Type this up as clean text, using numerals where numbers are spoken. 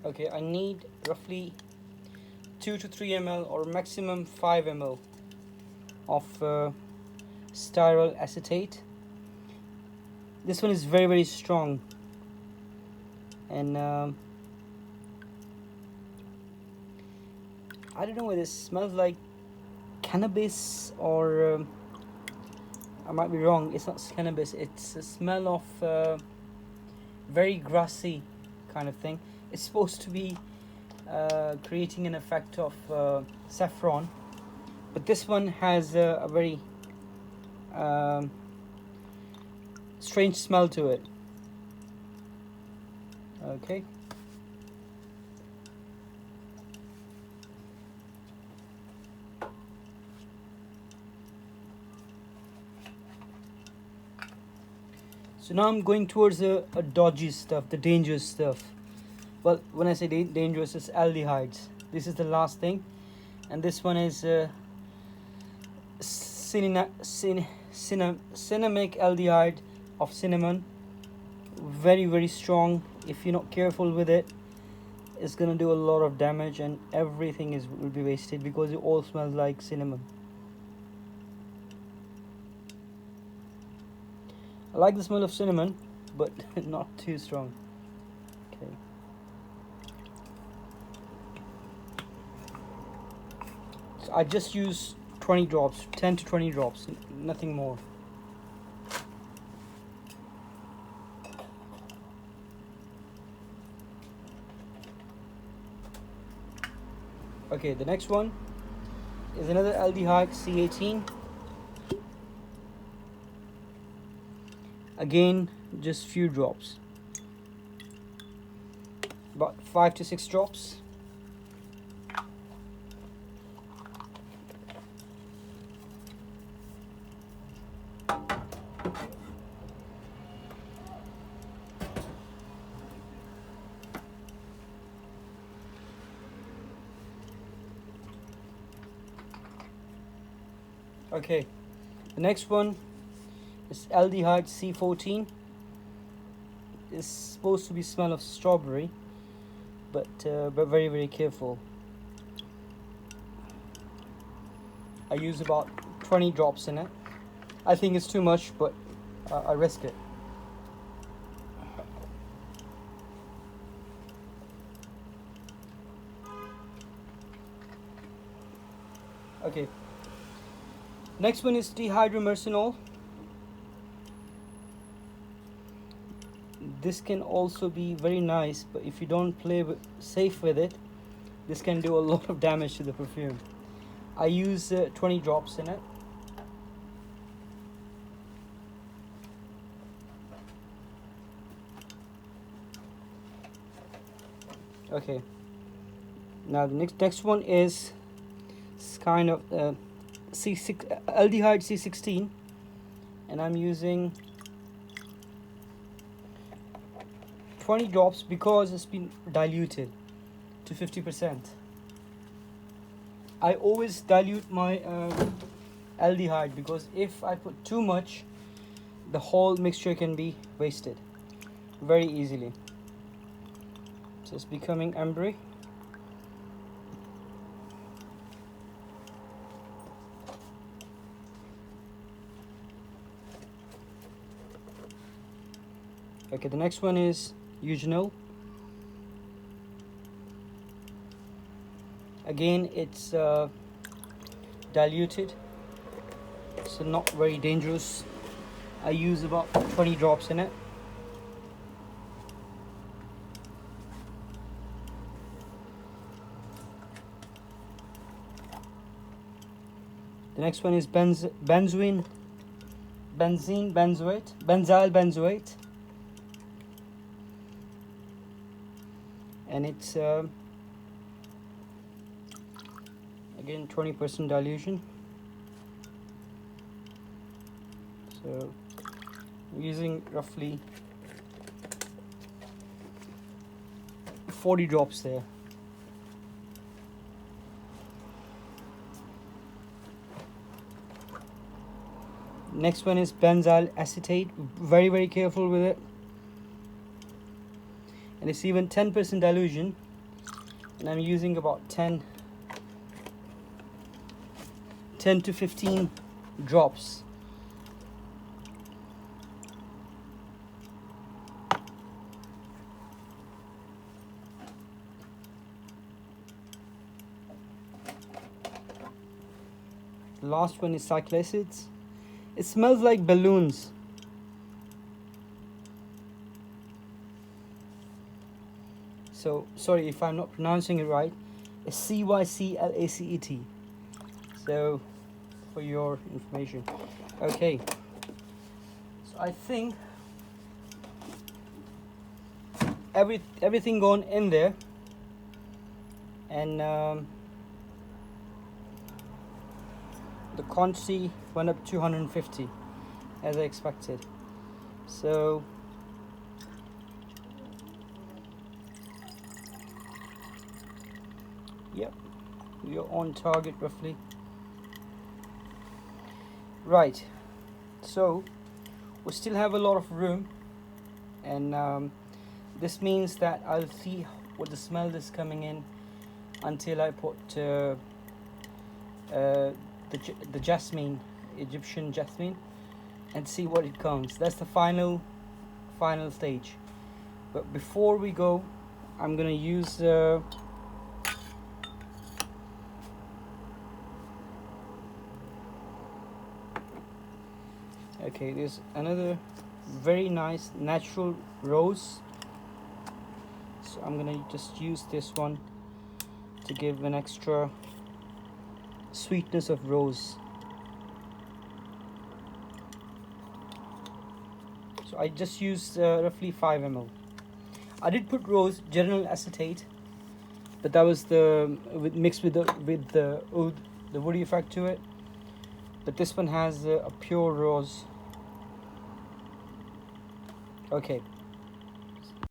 Okay, I need roughly 2 to 3 ml or maximum 5 ml of styrol acetate. This one is very, very strong, and I don't know whether it smells like cannabis or I might be wrong. It's not cannabis. It's a smell of very grassy kind of thing. It's supposed to be creating an effect of saffron, but this one has a very strange smell to it. Okay. So now I'm going towards a dodgy stuff, the dangerous stuff. Well, when I say dangerous, it's aldehydes. This is the last thing, and this one is cinnamic aldehyde of cinnamon. Very, very strong. If you're not careful with it, it's gonna do a lot of damage, and everything will be wasted because it all smells like cinnamon. I like the smell of cinnamon, but not too strong. Okay. So I just use 20 drops, 10 to 20 drops, nothing more. Okay, the next one is another aldehyde, C18. Again, just few drops, about 5 to 6 drops. Okay, the next one is aldehyde C14. It's supposed to be smell of strawberry, but very, very careful. I use about 20 drops in it. I think it's too much, but I risk it. Okay. Next one is dihydromercenol. This can also be very nice, but if you don't play safe with it, this can do a lot of damage to the perfume. I use 20 drops in it. Okay. Now the next one is kind of aldehyde C16, and I'm using 20 drops because it's been diluted to 50%. I always dilute my aldehyde because if I put too much, the whole mixture can be wasted very easily. So it's becoming ambery. Okay, the next one is eugenol. Again, it's diluted, so not very dangerous. I use about 20 drops in it. The next one is benzyl benzoate, and it's again 20% dilution. So I'm using roughly 40 drops there. Next one is benzyl acetate. Very, very careful with it, and it's even 10% dilution, and I'm using about 10 to 15 drops. The last one is cyclic acids. It smells like balloons. So sorry if I'm not pronouncing it right. It's CYCLACET. So for your information. Okay. So I think everything gone in there, and the quantity went up to 150 as I expected. So yep, we are on target roughly. Right, so we still have a lot of room, and this means that I'll see what the smell is coming in until I put the jasmine, Egyptian jasmine, and see what it comes. That's the final stage. But before we go, I'm gonna use okay, there's another very nice natural rose, so I'm gonna just use this one to give an extra sweetness of rose. So I just used roughly 5 ml. I did put rose general acetate, but that was mixed with the oud, the woody effect to it. But this one has a pure rose. Okay,